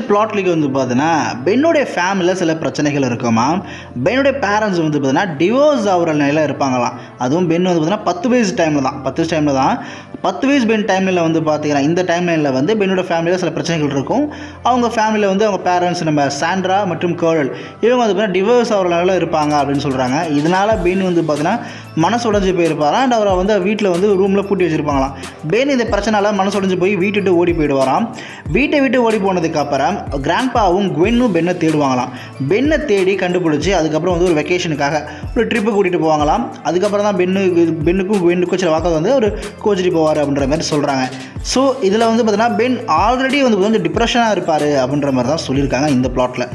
பிளாட்லிக்கு வந்து பார்த்தீங்கன்னா பென்னோடைய ஃபேமிலியில் சில பிரச்சனைகள் இருக்குமா. பென்னோடைய பேரண்ட்ஸ் வந்து பார்த்தீங்கன்னா டிவோர்ஸ் ஆகிற நிலையில் இருப்பாங்களாம். அதுவும் பென் வந்து பார்த்தீங்கன்னா 10 வயசு டைமில் தான் 10 வயசு பென் டைமில் வந்து பார்த்தீங்கன்னா இந்த டைம்லைனில் வந்து பென்னோட ஃபேமிலியில் சில பிரச்சனைகள் இருக்கும். அவங்க ஃபேமிலியில் வந்து அவங்க பேரண்ட்ஸ் நம்ம சாண்ட்ரா மற்றும் கேர்ல் இவங்க வந்து பார்த்தீங்கன்னா டிவோர்ஸ் ஆகிற நிலையில் இருப்பாங்க அப்படின்னு சொல்கிறாங்க. இதனால் பென் வந்து பார்த்தீங்கன்னா மனசு உடஞ்சி போயிருப்பாராம். அண்ட் அவரை வந்து வீட்டில் வந்து ரூமில் பூட்டி வச்சுருப்பாங்களாம். பென் இந்த பிரச்சனையால் மனசு உடஞ்சி போய் வீட்டு ஓடி போயிடுவாராம். வீட்டை விட்டு ஓடி போனதுக்கு அப்புறம் கிராண்ட்பாவும் குவென்னும் பென்னை தேடுவாங்களாம். பென்னை தேடி கண்டுபிடிச்சி அதுக்கப்புறம் வந்து ஒரு வெக்கேஷனுக்காக ஒரு ட்ரிப்பு கூட்டிகிட்டு போவாங்களாம். அதுக்கப்புறம் தான் பென்னுக்கும் குவென்னுக்கும் சில வாக்கம் வந்து ஒரு கோச்சிட்டு போவார் அப்படின்ற மாதிரி சொல்கிறாங்க. ஸோ இதில் வந்து பார்த்தீங்கன்னா பென் ஆல்ரெடி வந்து டிப்ரெஷனாக இருப்பார் அப்படின்ற மாதிரி தான் சொல்லியிருக்காங்க இந்த பிளாட்டில்.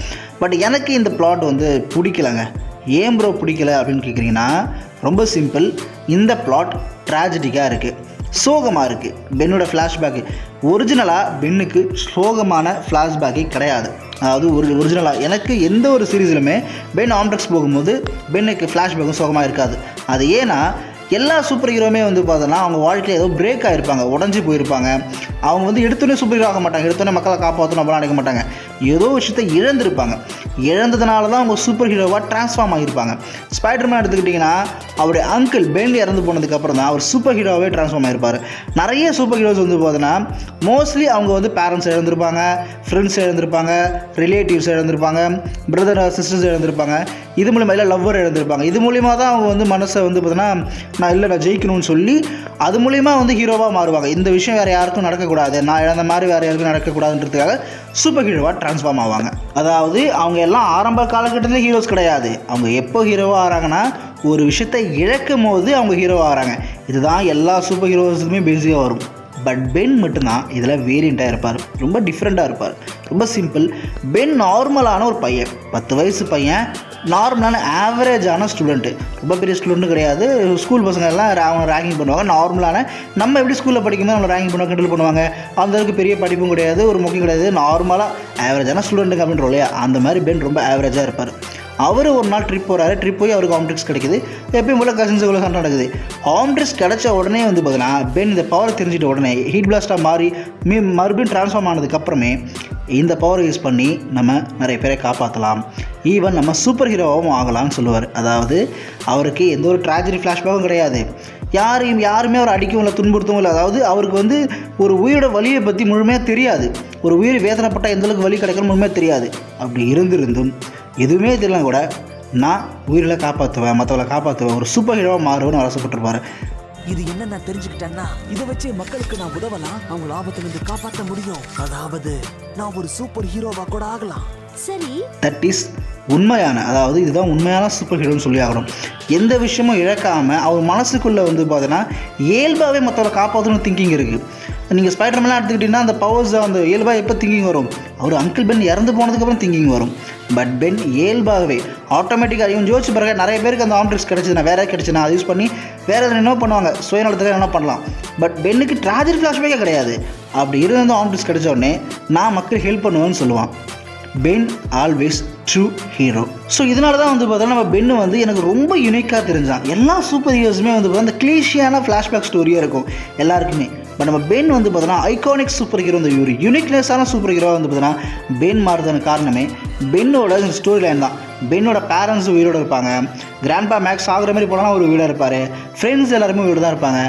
பட் எனக்கு இந்த பிளாட் வந்து பிடிக்கலைங்க. ஏன் ப்ரோ பிடிக்கல அப்படின்னு கேட்குறீங்கன்னா ரொம்ப சிம்பிள். இந்த பிளாட் ட்ராஜடிக்காக இருக்குது, சோகமாக இருக்குது. பென்னோட ஃப்ளாஷ்பேக்கு ஒரிஜினலாக பென்னுக்கு சோகமான ஃப்ளாஷ்பேக்கே கிடையாது. அதாவது ஒரிஜினலாக எனக்கு எந்த ஒரு சீரீஸ்லுமே பென் ஆம்ட்ரக்ஸ் போகும்போது பென்னுக்கு ஃப்ளாஷ்பேக்கும் சோகமாக இருக்காது. அது ஏன்னா எல்லா சூப்பர் ஹீரோவுமே வந்து பார்த்தோன்னா அவங்க வாழ்க்கையில் ஏதோ பிரேக் ஆகிருப்பாங்க, உடஞ்சி போயிருப்பாங்க. அவங்க வந்து எடுத்தோடனே சூப்பர் ஹீரோ ஆக மாட்டாங்க, எடுத்தோடனே மக்களை காப்பாற்றணும் அப்படிலாம் நினைக்க மாட்டாங்க. ஏதோ விஷயத்தை இழந்திருப்பாங்க, இழந்ததுனால தான் அவங்க சூப்பர் ஹீரோவாக ட்ரான்ஸ்ஃபார்ம் ஆகியிருப்பாங்க. ஸ்பைடர்மேன் எடுத்துக்கிட்டிங்கன்னா அவருடைய அங்கிள் பென் இறந்து போனதுக்கப்புறம் தான் அவர் சூப்பர் ஹீரோவே ட்ரான்ஸ்ஃபார்ம் ஆகிருப்பார். நிறைய சூப்பர் ஹீரோஸ் வந்து பார்த்தோன்னா மோஸ்ட்லி அவங்க வந்து பேரண்ட்ஸ் இழந்திருப்பாங்க, ஃப்ரெண்ட்ஸ் இழந்திருப்பாங்க, ரிலேட்டிவ்ஸ் இழந்திருப்பாங்க, பிரதர் சிஸ்டர்ஸ் இழந்திருப்பாங்க, இது மூலிமா இல்லை லவ்வர் இழந்திருப்பாங்க. இது மூலிமா தான் அவங்க வந்து மனசை வந்து பார்த்தோன்னா நான் ஜெயிக்கணும்னு சொல்லி அது மூலிமா வந்து ஹீரோவாக மாறுவாங்க. இந்த விஷயம் வேறு யாருக்கும் நடக்கக்கூடாது, நான் இழந்த மாதிரி வேறு யாருக்கும் நடக்கக்கூடாதுன்றதுக்காக சூப்பர் ஹீரோவாக ட்ரான்ஸ்ஃபார்ம் ஆவாங்க. அதாவது அவங்க எல்லாம் ஆரம்ப காலகட்டத்தில் ஹீரோஸ் கிடையாது. அவங்க எப்போ ஹீரோவாக ஆகிறாங்கன்னா ஒரு விஷயத்தை இழக்கும் போது அவங்க ஹீரோவாக ஆகிறாங்க. இதுதான் எல்லா சூப்பர் ஹீரோஸுக்குமே பேசிக்காக வரும். பட் பென் மட்டும்தான் இதில் வேரியண்ட்டாக இருப்பார், ரொம்ப டிஃப்ரெண்ட்டாக இருப்பார். ரொம்ப சிம்பிள். பென் நார்மலான ஒரு பையன், 10 வயசு பையன், நார்மலான ஆவரேஜான ஸ்டூடெண்ட்டு, ரொம்ப பெரிய ஸ்டூடெண்ட்டு கிடையாது. ஸ்கூல் பசங்க எல்லாம் ரேங்கிங் பண்ணுவாங்க. நார்மலான நம்ம எப்படி ஸ்கூலில் படிக்கும்போது நம்மளை ரேங்கிங் பண்ணுவாங்க, கிண்டல் பண்ணுவாங்க. அந்தளவுக்கு பெரிய படிப்பும் கிடையாது, ஒரு முக்கியம் கிடையாது, நார்மலாக ஆவரேஜான ஸ்டூடெண்ட்டுக்கு அப்படின்ற இல்லையா, அந்த மாதிரி பென் ரொம்ப ஆவரேஜாக இருப்பார். அவர் ஒரு நாள் ட்ரிப் போகிறாரு. ட்ரிப் போய் அவருக்கு ஆம்ட்ரிக்ஸ் கிடைக்குது. எப்பயும் போல கசின்ஸுக்குள்ள சண்டை நடக்குது. ஆம்ட்ரிக்ஸ் கிடைச்ச உடனே வந்து பார்த்தீங்கன்னா பென் இந்த பவர் தெரிஞ்சிட்ட உடனே ஹீட் பிளாஸ்ட்டாக மாறி மறுபடியும் ட்ரான்ஸ்ஃபார்ம் ஆனதுக்கப்புறமே இந்த பவரை யூஸ் பண்ணி நம்ம நிறைய பேரை காப்பாற்றலாம், ஈவன் நம்ம சூப்பர் ஹீரோவாகவும் ஆகலாம்னு சொல்லுவார். அதாவது அவருக்கு எந்த ஒரு ட்ராஜடி ஃப்ளாஷ்பேக்கும் கிடையாது, யாருமே அவர் அடிக்கவும் இல்லை, துன்புறுத்தவும் இல்லை. அதாவது அவருக்கு வந்து ஒரு உயிரோட வலியை பற்றி முழுமையாக தெரியாது. ஒரு உயிர் வேதனைப்பட்டால் எந்தளவுக்கு வலி கிடைக்கணும் முழுமையாக தெரியாது. அப்படி இருந்தும் எதுவுமே தெரியலாம் கூட நான் உயிரில் காப்பாற்றுவேன், மற்றவங்களை காப்பாற்றுவேன், ஒரு சூப்பர் ஹீரோவாக மாறுவேன்னு ஆசைப்பட்டிருப்பார். இது என்ன நான் தெரிஞ்சுக்கிட்டேன்னா இதை வச்சு மக்களுக்கு நான் உதவலாம், அவங்க லாபத்திலிருந்து காப்பாற்ற முடியும். அதாவது நான் ஒரு சூப்பர் ஹீரோவா கூட ஆகலாம். சரி, தட் இஸ் உண்மையான, அதாவது இதுதான் உண்மையான சூப்பர் ஹீரோன்னு சொல்லி ஆகணும். எந்த விஷயமும் இழக்காமல் அவர் மனசுக்குள்ளே வந்து பார்த்தீங்கன்னா இயல்பாகவே மற்றவரை காப்பாற்றணும் திங்கிங் இருக்குது. நீங்கள் ஸ்பைடர்மேன்லாம் எடுத்துக்கிட்டிங்கன்னா அந்த பவர்ஸ் அந்த இயல்பாக எப்போ திங்கிங் வரும், அவர் அங்கிள் பென் இறந்து போனதுக்கப்புறம் திங்கிங் வரும். பட் பென் இயல்பாகவே ஆட்டோமேட்டிக்காக இவன் ஜோதிச்சு பிறகு நிறைய பேருக்கு அந்த ஆம்ட்ரிக்ஸ் கிடச்சிதுன்னா வேறு கிடச்சுன்னா அதை யூஸ் பண்ணி வேறு எதுவும் என்ன பண்ணுவாங்க, சுயநலத்துக்காக என்ன பண்ணலாம். பட் பென்னுக்கு ட்ராஜடி ஃப்ளாஷ்பேக்கே கிடையாது. அப்படி இருந்தும் ஆம்ட்ரிக்ஸ் கிடைச்ச உடனே நான் மக்கள் ஹெல்ப் பண்ணுவேன்னு சொல்லுவான். Ben always true hero. So இதனால தான் வந்து பார்த்தோன்னா நம்ம பென்னு வந்து எனக்கு ரொம்ப யூனிக்காக தெரிஞ்சான். எல்லா சூப்பர் ஹீரோஸுமே வந்து பார்த்தா அந்த கிளீஷியான ஃப்ளாஷ்பேக் ஸ்டோரியாக இருக்கும் எல்லாருக்குமே. பட் நம்ம பென் வந்து பார்த்தோன்னா ஐகானிக் சூப்பர் ஹீரோ, இந்த ஒரு யூனிக்னஸான சூப்பர் ஹீரோ வந்து பார்த்தோன்னா பென் மாறுறதுக்கு காரணமே பென்னோட ஸ்டோரி லைன் தான். பென்னோட பேரண்ட்ஸ் உயிரோடு இருப்பாங்க, கிராண்ட்பா மேக்ஸ் ஆகிற மாதிரி போனால் ஒரு வீடாக இருப்பார், ஃப்ரெண்ட்ஸ் எல்லாருமே வீடு தான் இருப்பாங்க.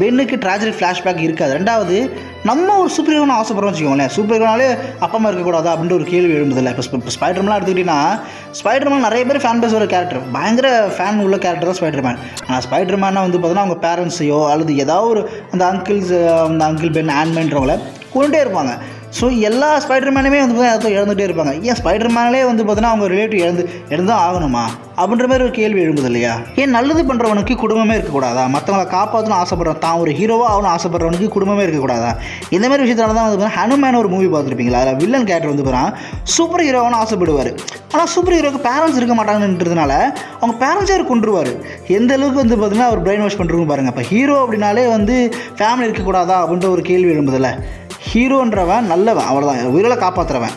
பென்னுக்கு ட்ராஜடி ஃப்ளாஷ்பேக் இருக்காது. ரெண்டாவது நம்ம ஒரு சூப்பர் ஹீரோன்னு ஆசைப்படுறோம்னு வச்சுக்கோங்களேன், சூப்பர் ஹீரோனாலே அப்பா அம்மா இருக்கக்கூடாதா அப்படின்ற ஒரு கேள்வி எழுந்ததில்லை. இப்போ ஸ்பைடர்மேன் எடுத்துக்கிட்டிங்கன்னா ஸ்பைடர்மேன் நிறைய பேர் ஃபேன் பேஸ் ஒரு கேரக்டர், பயங்கர ஃபேன் உள்ள கேரக்டர் தான் ஸ்பைடர்மேன். ஆனால் ஸ்பைடர்மேனாக வந்து பார்த்தோன்னா அவங்க பேரண்ட்ஸையோ அல்லது ஏதாவது ஒரு அந்த அங்கிள் பென் ஆன்மேன்றவங்கள கொண்டே இருப்பாங்க. ஸோ எல்லா ஸ்பைடர்மேனுமே வந்து பார்த்தா இழந்துகிட்டே இருப்பாங்க. ஏன் ஸ்பைடர்மேனே வந்து பார்த்தோன்னா அவங்க ரிலேட்டிவ் இழந்தால் ஆகணுமா அப்படின்ற மாதிரி ஒரு கேள்வி எழும்புது இல்லையா? ஏன் நல்லது பண்ணுறவனுக்கு குடும்பமே இருக்கக்கூடாதா? மற்றவங்களை காப்பாற்றணும் ஆசைப்படுறவன், தான் ஒரு ஹீரோவாக ஆகணும் ஆசைப்படுறவனுக்கு குடும்பமே இருக்கக்கூடாதா? இந்த மாதிரி விஷயத்தால தான் வந்து ஹனுமேன் ஒரு மூவி பார்த்துருப்பீங்களா, அதில் வில்லன் கேரக்டர் வந்து பார்த்தா சூப்பர் ஹீரோவானு ஆசைப்படுவார். ஆனால் சூப்பர் ஹீரோக்கு பேரண்ட்ஸ் இருக்க மாட்டாங்கன்றதுனால அவங்க பேரண்ட்ஸே அவர் கொண்டுருவார். எந்த அளவுக்கு வந்து பார்த்தீங்கன்னா அவர் பிரெயின் வாஷ் பண்ணுறவங்க பாருங்கள். இப்போ ஹீரோ அப்படின்னாலே வந்து ஃபேமிலி இருக்கக்கூடாதா அப்படின்ற ஒரு கேள்வி எழும்புதில்ல. ஹீரோன்றவன் நல்லவன், அவ்வளோதான், உயிரை காப்பாற்றுறவன்.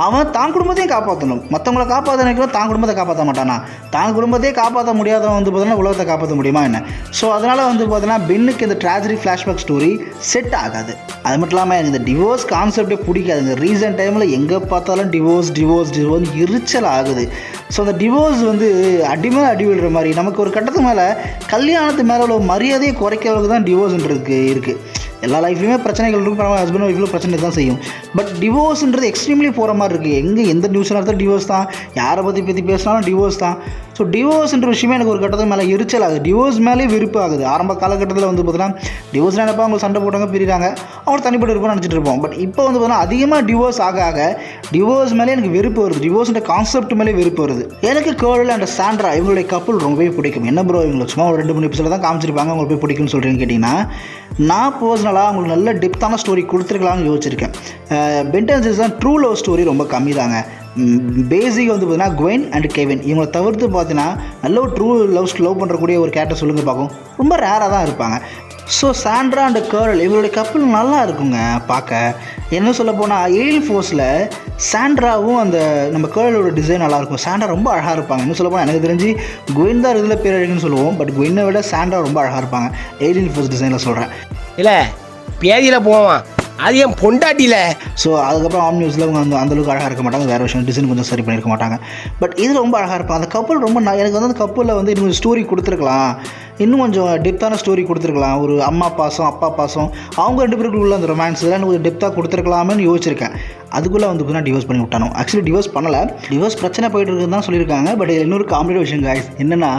அவன் தான் குடும்பத்தையும் காப்பாற்றணும். மற்றவங்கள காப்பாற்ற நினைக்கிறோம், தான் குடும்பத்தை காப்பாற்ற மாட்டானா? தான் குடும்பத்தையே காப்பாற்ற முடியாதவன் வந்து பார்த்தீங்கன்னா உலகத்தை காப்பாற்ற முடியுமா என்ன? ஸோ அதனால் வந்து பார்த்தீங்கன்னா பென்னுக்கு இந்த ட்ராஜடி ஃப்ளாஷ்பேக் ஸ்டோரி செட் ஆகாது. அது மட்டும் இல்லாமல் இந்த டிவோர்ஸ் கான்செப்டே பிடிக்காதுங்க. ரீசெண்ட் டைமில் எங்கே பார்த்தாலும் டிவோர்ஸ் எரிச்சல் ஆகுது. ஸோ அந்த டிவோர்ஸ் வந்து அடிமேலே அடி விடுற மாதிரி நமக்கு ஒரு கட்டத்துக்கு மேலே கல்யாணத்து மேலே உள்ள மரியாதையை குறைக்கிறவங்களுக்கு தான் டிவோர்ஸ்ன்றது இருக்குது. எல்லா லைஃப்லையுமே பிரச்சனைகள் இருக்கும், பரவாயில்ல, ஹஸ்பண்ட் ஒய்ஃபில் பிரச்சனை தான் செய்யும். பட் டிவோர்ஸ்ன்றது எக்ஸ்ட்ரீம்லி போகிற மாதிரி இருக்குது. எந்த நியூஸ் நடத்தாலும் டிவோர்ஸ் தான், யாரை பற்றி பேசினாலும் டிவோர்ஸ் தான். ஸோ டிவோர்ஸ்ன்ற விஷயமே எனக்கு ஒரு கட்டத்துக்கு மேலே எரிச்சல் ஆகுது. டிவோர்ஸ் மேலே விருப்பு ஆகுது. ஆரம்ப காலகட்டத்தில் வந்து பார்த்தீங்கன்னா டிவோர்ஸ் நினைப்பா அவங்க சண்டை போட்டாங்க, பிரிகிறாங்க, அவங்க தனிப்பட்டு இருப்போம்னு நினச்சிட்டு இருப்போம். பட் இப்போ வந்து பார்த்தீங்கன்னா அதிகமாக டிவோர்ஸ் ஆக டிவோர்ஸ் மேலே எனக்கு வெறுப்பு வருது. டிவோர்ஸ்ன்ற கான்செப்ட் மேலே வெறுப்பு வருது. எனக்கு கேர்ள் அண்ட் சாண்ட்ரா இவங்களுடைய கப்பல் ரொம்பவே பிடிக்கும். என்ன ப்ரோ இவங்களுக்கு சும்மா ஒரு 2-3 எபிசோட தான் காமிச்சிருப்பாங்க, உங்களுக்கு போய் பிடிக்கும்னு சொல்கிறீங்கன்னு கேட்டிங்கன்னா, நான் பர்சனலாக அவங்களுக்கு நல்ல டெப்த்தான ஸ்டோரி கொடுத்துருக்கலாம்னு யோசிச்சிருக்கேன். பென்டன்ஸ் தான் ட்ரூ லவ் ஸ்டோரி ரொம்ப கம்மி தாங்க. பேசிக் வந்து பார்த்தீங்கன்னா குவென் அண்ட் கெவின் இவங்களை தவிர்த்து பார்த்தீங்கன்னா நல்ல ஒரு ட்ரூ லவ் பண்ணுறக்கூடிய ஒரு கேரக்டர் சொல்லுங்க பார்க்கும், ரொம்ப ரேராக தான் இருப்பாங்க. ஸோ சாண்ட்ரா அண்ட் கேர்ள் இவங்களுடைய கப்பல் நல்லா இருக்குங்க பார்க்க. என்ன சொல்ல போனால் ஏலியன் ஃபோர்ஸில் சாண்ட்ராவும் அந்த நம்ம கேர்ளோட டிசைன் நல்லாயிருக்கும். சாண்ட்ரா ரொம்ப அழகாக இருப்பாங்க. என்ன சொல்ல போனால் எனக்கு தெரிஞ்சு குவென் தான் இதில் பேர் அழகுன்னு சொல்லுவோம். பட் குவென்னை விட சாண்ட்ரா ரொம்ப அழகாக இருப்பாங்க ஏலியன் ஃபோர்ஸ் டிசைனில் சொல்கிறேன். இல்லை பேதியில் போவான், அது என் பொண்டாட்டியில். ஸோ அதுக்கப்புறம் ஆம் நியூஸில் அவங்க அந்தளவுக்கு அழகாக இருக்க மாட்டாங்க, வேறு விஷயம் டிசைன் கொஞ்சம் சரி பண்ணியிருக்க மாட்டாங்க. பட் இது ரொம்ப அழகாக இருப்பாங்க. அந்த கப்பல் ரொம்ப எனக்கு வந்து அந்த கப்பலில் வந்து இன்னும் ஸ்டோரி கொடுத்துருக்கலாம், இன்னும் கொஞ்சம் டெப்த்தான ஸ்டோரி கொடுத்துருக்கலாம். ஒரு அம்மா பாசம் அப்பா பாசம் அவங்க 2 பேருக்கு உள்ள அந்த ரொமான்ஸ் இதெல்லாம் கொஞ்சம் டெப்த்தாக கொடுத்துருக்கலாமேன்னு யோசிச்சிருக்கேன். அதுக்குள்ளே வந்து பார்த்தீங்கன்னா டிவோர்ஸ் பண்ணி விட்டானோ. ஆக்சுவலி டிவோர்ஸ் பண்ணலை, டிவோர்ஸ் பிரச்சனை போயிட்டு இருக்குன்னு தான் சொல்லியிருக்காங்க. பட் இன்னொரு காமெடி விஷயம் காய்ஸ் என்னென்னா,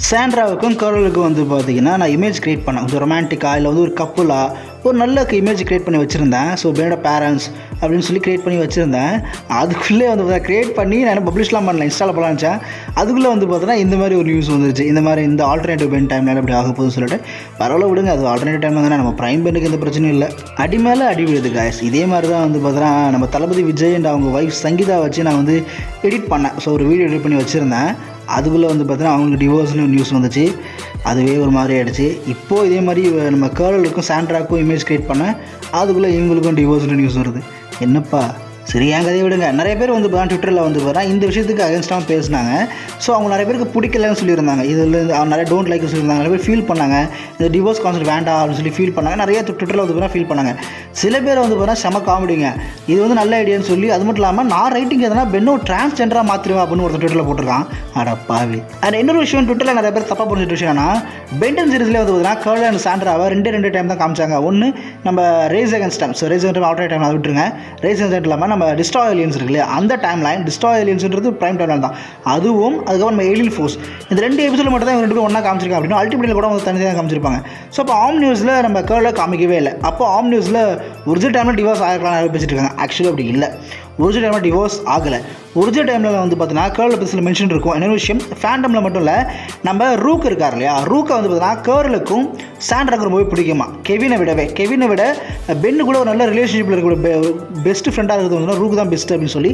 சாண்ட்ராவுக்கும் கேர்ளுக்கும் வந்து பார்த்தீங்கன்னா நான் இமேஜ் கிரியேட் பண்ணேன். கொஞ்சம் ரொமான்டிக்காக இல்லை வந்து ஒரு கப்புலாக ஒரு நல்ல இமேஜ் கிரியேட் பண்ணி வச்சுருந்தேன். ஸோ பென்னோட பேரண்ட்ஸ் அப்படின்னு சொல்லி கிரியேட் பண்ணி வச்சுருந்தேன். அதுக்குள்ளே வந்து கிரியேட் பண்ணி நான் பப்ளிஷ்லாம் பண்ணல, இன்ஸ்டாவில் பண்ணலாம் நினச்சேன். அதுக்குள்ளே வந்து பார்த்தீங்கன்னா இந்த மாதிரி ஒரு நியூஸ் வந்துருச்சு. இந்த மாதிரி இந்த ஆல்டர்னேட்டிவ் பென் டைமில் அப்படி ஆக போகுதுன்னு சொல்லிட்டு பரவாயில்ல விடுங்க, அது ஆல்டர்னேட்டிவ் டைம் தானே, நம்ம ப்ரைம் பென்னுக்கு எந்த பிரச்சனையும் இல்லை. அடி மேலே அடி விழுது காய்ஸ். இதே மாதிரி தான் வந்து பார்த்தீங்கன்னா நம்ம தளபதி விஜய் அண்ட் அவங்க ஒய்ஃப் சங்கீதா வச்சு நான் வந்து எடிட் பண்ணேன். ஸோ ஒரு வீடியோ எடிட் பண்ணி வச்சுருந்தேன். அதுக்குள்ளே வந்து பார்த்தீங்கன்னா அவங்களுக்கு டிவோர்ஸ்னு நியூஸ் வந்துச்சு. அதுவே ஒரு மாதிரி ஆகிடுச்சு. இப்போது இதே மாதிரி நம்ம கேர்ளுக்கும் சாண்ட்ராக்கும் இமேஜ் கிரியேட் பண்ணேன். அதுக்குள்ளே இவங்களுக்கும் டிவோர்ஸ்னு நியூஸ் வருது. என்னப்பா சரி என் கதையை விடுங்க. நிறைய பேர் வந்து ட்விட்டரில் வந்து பார்த்தா இந்த விஷயத்துக்கு அகேன்ஸ்டாக பேசினாங்க. ஸோ அவங்க நிறைய பேருக்கு பிடிக்கலன்னு சொல்லியிருந்தாங்க. இதில் நிறைய டோன்ட் லைக் சொல்லியிருந்தாங்க. நிறைய பேர் ஃபீல் பண்ணாங்க, இந்த டிவோர்ஸ் கான்செப்ட் வேண்டாம் அப்படின்னு சொல்லி ஃபீல் பண்ணாங்க. நிறைய ட்விட்டரில் வந்து பார்த்தா ஃபீல் பண்ணாங்க. சில பேர் வந்து பார்த்தா செம காமெடிங்க, இது வந்து நல்ல ஐடியான்னு சொல்லி. அது மட்டும் இல்லாமல் நான் ரைட்டிங் எதனா பென்னோ டிரான்ஸ்ஜெண்டராக மாற்றிடுவேன் அப்படின்னு ஒருத்தர் ட்விட்டரில் போட்டிருக்கான். அட பாவி. அண்ட் இன்னொரு விஷயம் ட்விட்டரில் நிறைய பேர் தப்பாக புரிஞ்சிட்ட விஷயம்னா, பென்டன் சீரிஸ்லேயே வந்து பார்த்தீங்கன்னா கேர்ள் அண்ட் சாண்ட்ராவை 2 டைம் தான் காமிச்சாங்க. ஒன்று நம்ம race against time, so race against alternate time அதை விட்டுருங்க. ரேஸ் அகேன்ஸ்ட் இல்லாமல் நம்ம டிஸ்ட்ராய் ஏலியன்ஸ் இருக்குல்ல, அந்த டைம் லைன் டிஸ்ட்ராய் ஏலியன்ஸ்ன்றது பிரைம் டைம் லைன் தான். அதுவும் அதுக்கப்புறம் நம்ம ஏலியன் ஃபோர்ஸ் இந்த 2 எபிசோட மட்டும் தான் 2 பேரும் ஒன்றா காமிச்சிருக்காங்க. அப்படின்னு அல்டிமேட்டில் கூட வந்து தனியாக காமிச்சிருப்பாங்க. ஸோ அப்போ ஆம் நியூஸில் நம்ம கேர்ளை காமிக்கவே இல்லை. அப்போ ஆம் நியூஸில் ஒரிஜினல் டைமில் டிவோர்ஸ் ஆகிருக்கலாம் பேசிட்டு இருக்காங்க. ஆக்சுவலி அப்படி இல்லை, ஒரிஜினல் டைமில் டிவோர்ஸ் ஆகலை. ஒரிஜினல் டைமில் வந்து பார்த்தீங்கன்னா கேர்ளில் பற்றி சில மென்ஷன் இருக்கும். என்ன விஷயம், ஃபேண்டமில் மட்டும் இல்லை, நம்ம ரூக் இருக்கார் இல்லையா, ரூக்கை வந்து பார்த்தீங்கன்னா கேர்ளுக்கும் சாண்ட்ராவுக்கும் ரொம்பவே பிடிக்குமா. கெவினை விட பென்னு கூட ஒரு நல்ல ரிலேஷன்ஷிப்பில் இருக்க பெஸ்ட் ஃப்ரெண்டாக இருக்கிறது வந்து ரூக் தான் பெஸ்ட் அப்படின்னு சொல்லி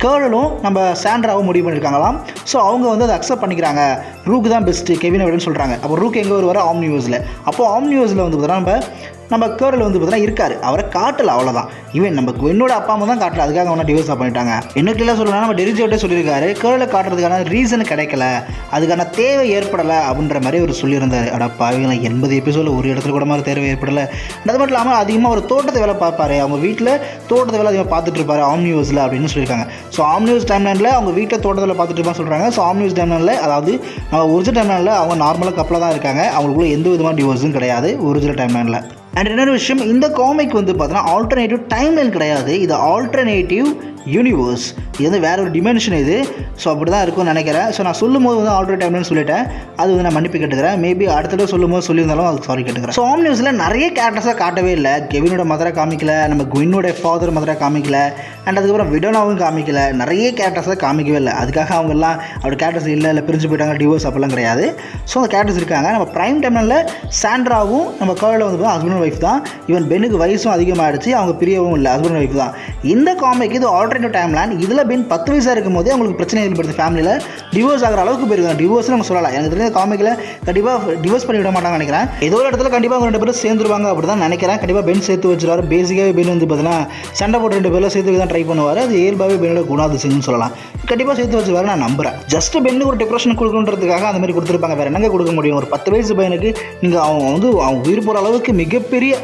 கேர்ளும் நம்ம சாண்ட்ராவும் முடிவு பண்ணியிருக்காங்களாம். ஸோ அவங்க வந்து அதை அக்செப்ட் பண்ணிக்கிறாங்க, ரூக் தான் பெஸ்ட்டு கெவினை விடன்னு சொல்கிறாங்க. அப்போ ரூக் எங்கே வருவார், ஆம் நியூஸில். அப்போது ஆம் நியூஸில் வந்து பார்த்தீங்கன்னா நம்ம கேர்ள் வந்து பார்த்தீங்கன்னா இருக்கார், அவரை காட்டலை, அவ்வளோதான். ஈவன் நம்ம என்னோட அப்பா அம்மா தான் காட்டல, அதுக்காக அவனை டிவோர்ஸ் பண்ணிட்டாங்க. என்ன கிளியராக சொல்லணும்னா நம்ம டெரிஜோட்டே சொல்லியிருக்காரு, கேர்ளை காட்டுறதுக்கான ரீசன் கிடைக்கல, அதுக்கான தேவை ஏற்படலை அப்படின்ற மாதிரி அவர் சொல்லியிருந்தார். அட பாவீங்களா, 80 எபிசோடில் ஒரு இடத்துல கூட மாதிரி தேவை ஏற்படலை. அது மட்டும் இல்லாமல் அதிகமாக ஒரு தோட்டத்தை வேலை பார்ப்பாரு, அவங்க வீட்டில் தோட்டத்தை வேலை அதிகமாக பார்த்துட்டு இருப்பாரு ஆம் நியூஸில் அப்படின்னு சொல்லியிருக்காங்க. ஸோ ஆம் நியூஸ் டைம்லைனில் அவங்க வீட்டில் தோட்டத்தை வேலை பார்த்துட்டு இருப்பான்னு சொல்கிறாங்க. ஸோ ஆம் நியூஸ் டைம்லைனில், அதாவது நம்ம ஒரிஜினல் டைம்லைனில் அவங்க நார்மலாக கப்பலாக தான் இருக்காங்க, அவங்களுக்குள்ள எந்த விதமான டிவோர்ஸும் கிடையாது ஒரிஜினல் டைம்லைனில். அண்ட் இன்னொரு விஷயம், இந்த காமிக் வந்து பார்த்தீங்கன்னா ஆல்டர்னேட்டிவ் டைம்லைன் கிடையாது, இது ஆல்டர்னேட்டிவ் யூனிவர்ஸ். இது வந்து வேற ஒரு டிமென்ஷன் இது. ஸோ அப்படி தான் இருக்கும்னு நினைக்கிறேன். ஸோ நான் சொல்லும் போது வந்து ஆல்ரெடி டைம்னு சொல்லிட்டேன், அது வந்து நான் மன்னிப்பு கேட்டுக்கிறேன். மேபி அடுத்த தடவை சொல்லும் போது சொல்லியிருந்தாலும் அதுக்கு சாரி கேட்டுக்கிறேன். ஸோ ஆம் நியூஸில் நிறைய கேரக்டர்ஸாக காட்டவே இல்லை. கெவினோட மதரை காமிக்கல, நம்ம குயினோட ஃபாதர் மதரை காமிக்கல, அண்ட் அதுக்கப்புறம் விடோனாவும் காமிக்கல. நிறைய கேரக்டர்ஸாக காமிக்கவே இல்லை. அதுக்காக அவங்கெல்லாம் அப்படி கேரக்டர்ஸ் இல்லை பிரிஞ்சு போயிட்டாங்க, டிவோர்ஸ் அப்பெல்லாம் கிடையாது. ஸோ அந்த கேரக்டர்ஸ் இருக்காங்க. நம்ம ப்ரைம் டைமில் சாண்ட்ராவும் நம்ம கேர்ளில் வந்து ஹஸ்பண்ட் ஒய்ஃப் தான். ஈவன் பென்னுக்கு வயசும் அதிகமாகிடுச்சு, அவங்க பிரியவும் இல்லை, ஹஸ்பண்ட் ஒய்ஃப் தான். இந்த காமிக் இது ஆல்டர்னேட்டிவ் டைம் லைன் இதில் பென் 10 வயசாக இருக்கும் போதே அவங்களுக்கு பிரச்சனை ஏற்படுது ஃபேமிலியில், டிவோர்ஸ் ஆகிற அளவுக்கு போயிருக்காங்க. டிவோர்ஸ் நம்ம சொல்லலாம், எனக்கு தெரிஞ்ச காமிக்கில் கண்டிப்பாக டிவோர்ஸ் பண்ணி விட மாட்டாங்கன்னு நினைக்கிறேன். ஏதோ ஒரு இடத்துல கண்டிப்பாக அவங்க 2 பேரும் சேர்ந்துருவாங்க அப்படி தான் நினைக்கிறேன். கண்டிப்பாக பென் சேர்த்து வச்சுருவாரு. பேசிக்காகவே பென் வந்து பார்த்தீங்கன்னா சண்டை போட்டு 2 பேரில் சேர்த்து தான் ட்ரை பண்ணுவார். அது இயல்பாகவே பென்னோட குணாதிசயம்னு சொல்லலாம். கண்டிப்பாக சேர்த்து வச்சுருவாரு நான் நம்புகிறேன். ஜஸ்ட் பென்னுக்கு ஒரு டிப்ரெஷன் கொடுக்கணுன்றதுக்காக அந்த மாதிரி கொடுத்துருப்பாங்க. வேறு என்னங்க கொடுக்க முடியும்? ஒரு 10 வயசு பையனுக்கு நீங்கள் அவங்க உயிர் போகிற அளவுக்கு மிகப்பெரிய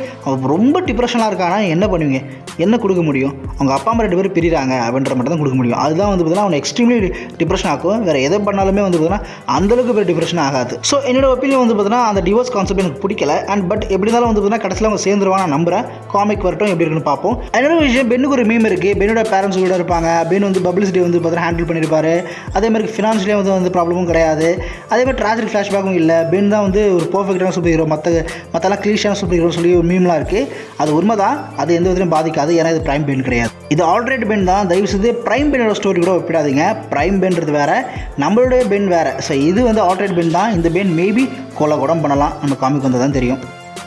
ரொம்ப டிப்ரெஷனாக இருக்கானா என்ன பண்ணுவீங்க? என்ன கொடுக்க முடியும்? அவங்க அப்பா அம்மா 2 பேரும் பிரிகிறாங்க அப்படின்ற மட்டும் தான் கொடுக்க முடியும். அதுதான் வந்து பார்த்தீங்கன்னா அவனை எக்ஸ்ட்ரீம்லி டிப்ரெஷன் ஆகும். வேறு எதை பண்ணாலுமே வந்து பார்த்தீங்கன்னா அந்தளவுக்கு பேர் டிப்ரெஷன் ஆகாது. ஸோ என்னோட ஒப்பீனியன் வந்து பார்த்தீங்கன்னா அந்த டிவோர்ஸ் கான்செப்ட் எனக்கு பிடிக்கல. பட் எப்படி இருந்தாலும் வந்து பார்த்தீங்கன்னா கடைசியில் அவங்க சேர்ந்துருவான் நான் நம்புறேன். காமிக் வரட்டும் எப்படி இருக்குன்னு பார்ப்போம். என்னோட விஷயம், பென்னுக்கு ஒரு மீம் இருக்குது. பென்னோட பேரண்ட்ஸ் கூட இருப்பாங்க. பென் வந்து பப்ளிசிட்டி வந்து பார்த்தீங்கன்னா ஹேண்டில் பண்ணியிருப்பாரு. அதே மாதிரி ஃபினான்ஷியலி வந்து ப்ராப்ளமும் கிடையாது. அதே மாதிரி ட்ராஜிக் ஃப்ளாஷ்பேக்கும் இல்லை. பென் தான் வந்து ஒரு பர்ஃபெக்டான சூப்பர் ஹீரோ, மற்றெல்லாம் கிளீஷான சூப்பர் ஹீரோ சொல்லி ஒரு மீம்லாம் இருக்குது. அது உண்மை தான். அது எந்த விதத்திலும் பாதிக்காது. ஏன்னா இது பிரைம் பென் கிடையாது. இது ஆல்ரெடி பென் தான். தயவுசெய்து பிரைம் பென்னோட ஸ்டோரி கூட ஒப்பிடாதீங்க. பிரைம் பென்றது வேறு, நம்மளுடைய பென் வேறு. ஸோ இது வந்து ஆல்ரெடி பென் தான். இந்த பென் மேபி கொலை கூட பண்ணலாம். நம்ம காமிக் வந்தால் தான் தெரியும்.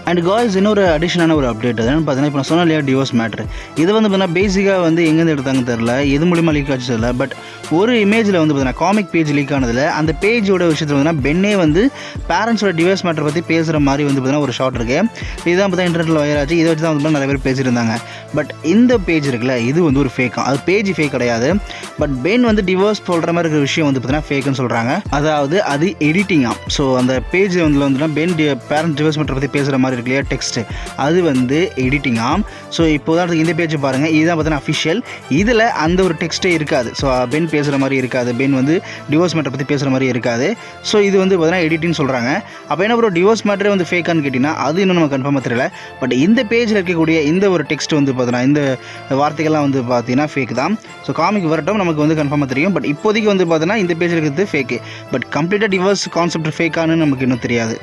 அண்ட் காய்ஸ், இன்னொரு அடிஷனான ஒரு அப்டேட் என்னென்னு பார்த்தீங்கன்னா, இப்போ நான் சொன்ன இல்லையா டிவோர்ஸ் மேட்ரு, இது வந்து பார்த்தீங்கன்னா பேசிக்காக வந்து எங்கேருந்து எடுத்தாங்கன்னு தெரில, எது மூலிமா லீக் ஆச்சு தெரியல. பட் ஒரு இமேஜில் வந்து பார்த்தீங்கன்னா காமிக் பேஜ் லீக் ஆனதில் அந்த பேஜோட விஷயத்தில் வந்து பென்னே வந்து பேரண்ட்ஸோட டிவோர்ஸ் மேட்டரை பற்றி பேசுகிற மாதிரி வந்து பார்த்தீங்கன்னா ஒரு ஷார்ட் இருக்குது. இதுதான் பார்த்தா இன்டர்நெட்டில் வைரல் ஆச்சு. இதை வச்சு தான் வந்து நிறைய பேர் பேசியிருந்தாங்க. பட் இந்த பேஜ் இருக்குல்ல, இது வந்து ஒரு ஃபேக்காக, அது பேஜ் ஃபேக் கிடையாது. பட் பென் வந்து டிவோர்ஸ் சொல்கிற மாதிரி இருக்கிற விஷயம் வந்து பார்த்தீங்கன்னா ஃபேக்குன்னு சொல்கிறாங்க. அதாவது அது எடிட்டிங்காக. ஸோ அந்த பேஜ் வந்து பென் பேரண்ட்ஸ் டிவோர்ஸ் மேட்டரை பற்றி பேசுகிற மாதிரி இருக்கு இல்லையா டெக்ஸ்ட், அது வந்து எடிட்டிங்காக. ஸோ இப்போ தான் இந்த பேஜ் பாருங்கள், இதுதான் பார்த்தீங்கன்னா அஃபிஷியல். இதில் அந்த ஒரு டெக்ஸ்ட்டே இருக்காது. ஸோ பென் பேசுகிற மாதிரி இருக்காது. பென் வந்து டிவோர்ஸ் மேட்டரை பற்றி பேசுகிற மாதிரி இருக்காது. ஸோ இது வந்து பார்த்தீங்கன்னா எடிட்டின்னு சொல்கிறாங்க. அப்போ என்ன ப்ரோ டிவோர்ஸ் மேட்டரே வந்து ஃபேக்கான்னு கேட்டிங்கன்னா அது இன்னும் நம்ம கன்ஃபார்மாக தெரியல. பட் இந்த பேஜில் இருக்கக்கூடிய இந்த ஒரு டெக்ஸ்ட் வந்து பார்த்தீங்கன்னா இந்த வார்த்தைகள்லாம் வந்து பார்த்தீங்கன்னா ஃபேக் தான். ஸோ காமிக் வரட்டும் நமக்கு வந்து கன்ஃபார்மாக தெரியும். பட் இப்போதைக்கு வந்து பார்த்தீங்கன்னா இந்த பேஜில் இருக்கிறது ஃபேக்கு. பட் கம்ப்ளீட்டாக டிவோர்ஸ் கான்செப்ட் ஃபேக்கானு நமக்கு இன்னும் தெரியாது.